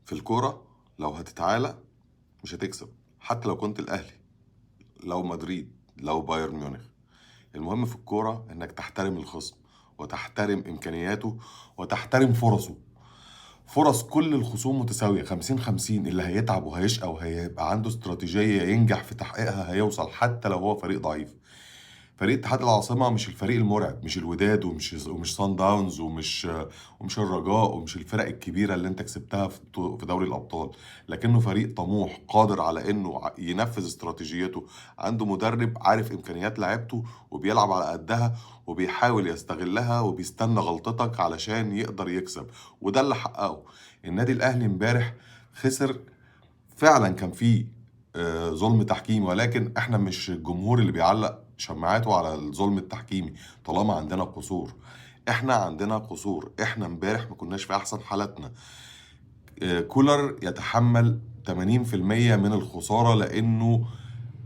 في الكورة لو هتتعالى مش هتكسب، حتى لو كنت الأهلي، لو مدريد، لو بايرن ميونخ. المهم في الكورة إنك تحترم الخصم وتحترم إمكانياته وتحترم فرصه. فرص كل الخصوم متساوية 50-50، اللي هيتعب وهيشقى وهيبقى عنده استراتيجية ينجح في تحقيقها هيوصل حتى لو هو فريق ضعيف. فريق اتحاد العاصمة مش الفريق المرعب، مش الوداد ومش صن داونز ومش الرجاء ومش الفرق الكبيرة اللي انت كسبتها في دوري الأبطال، لكنه فريق طموح قادر على انه ينفذ استراتيجيته، عنده مدرب عارف إمكانيات لعيبته وبيلعب على قدها وبيحاول يستغلها وبيستنى غلطتك علشان يقدر يكسب. وده اللي حققه النادي الأهلي امبارح. خسر فعلا، كان فيه ظلم تحكيمي، ولكن احنا مش الجمهور اللي بيعلق شماعاته على الظلم التحكيمي. طالما عندنا قصور، احنا عندنا قصور، احنا امبارح ما كناش في احسن حالاتنا. كولر يتحمل 80% من الخسارة لانه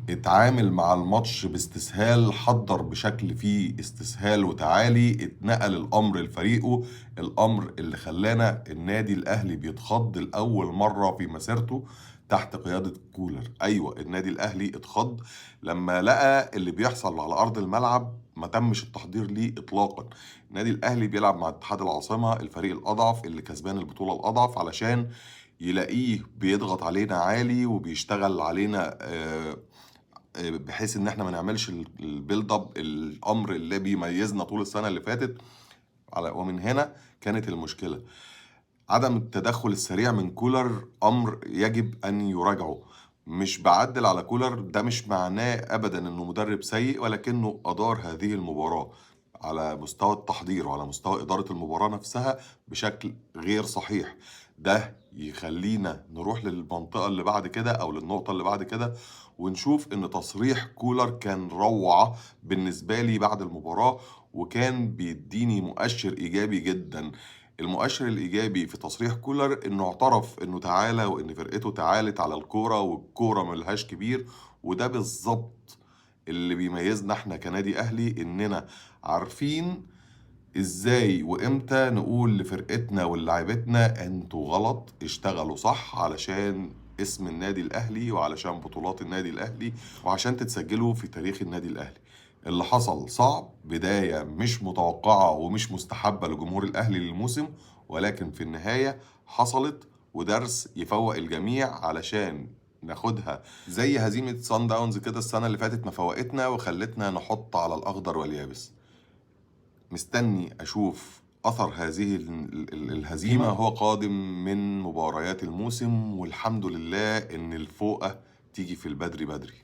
اتعامل مع الماتش باستسهال، حضر بشكل فيه استسهال وتعالي، اتنقل الامر لفريقه. الامر اللي خلانا النادي الاهلي بيتخض لاول مرة في مسيرته تحت قيادة كولر. ايوه، النادي الاهلي اتخض لما لقى اللي بيحصل على ارض الملعب ما تمش التحضير ليه اطلاقا. النادي الاهلي بيلعب مع اتحاد العاصمة، الفريق الاضعف اللي كسبان البطولة الاضعف، علشان يلاقيه بيضغط علينا عالي وبيشتغل علينا بحيث ان احنا ما نعملش البيلد اب، الامر اللي بيميزنا طول السنه اللي فاتت. ومن هنا كانت المشكله. عدم التدخل السريع من كولر امر يجب ان يراجعه. مش بعدل على كولر، ده مش معناه ابدا انه مدرب سيء، ولكنه ادار هذه المباراه على مستوى التحضير وعلى مستوى اداره المباراه نفسها بشكل غير صحيح. ده يخلينا نروح للمنطقه اللي بعد كده او للنقطه اللي بعد كده ونشوف ان تصريح كولر كان روعه بالنسبه لي بعد المباراه، وكان بيديني مؤشر ايجابي جدا. المؤشر الإيجابي في تصريح كولر إنه اعترف إنه تعالى وإن فرقته تعالت على الكورة والكورة ملهاش كبير. وده بالظبط اللي بيميزنا إحنا كنادي أهلي، إننا عارفين إزاي وإمتى نقول لفرقتنا ولاعيبتنا أنتوا غلط، اشتغلوا صح علشان اسم النادي الأهلي وعلشان بطولات النادي الأهلي وعشان تتسجلوا في تاريخ النادي الأهلي. اللي حصل صعب، بداية مش متوقعة ومش مستحبة لجمهور الأهلي للموسم، ولكن في النهاية حصلت، ودرس يفوق الجميع علشان ناخدها زي هزيمة سان داونز كده السنة اللي فاتت ما فوقتنا وخلتنا نحط على الأخضر واليابس. مستني أشوف أثر هذه الهزيمة هو قادم من مباريات الموسم، والحمد لله إن الفوقة تيجي في البدري بدري.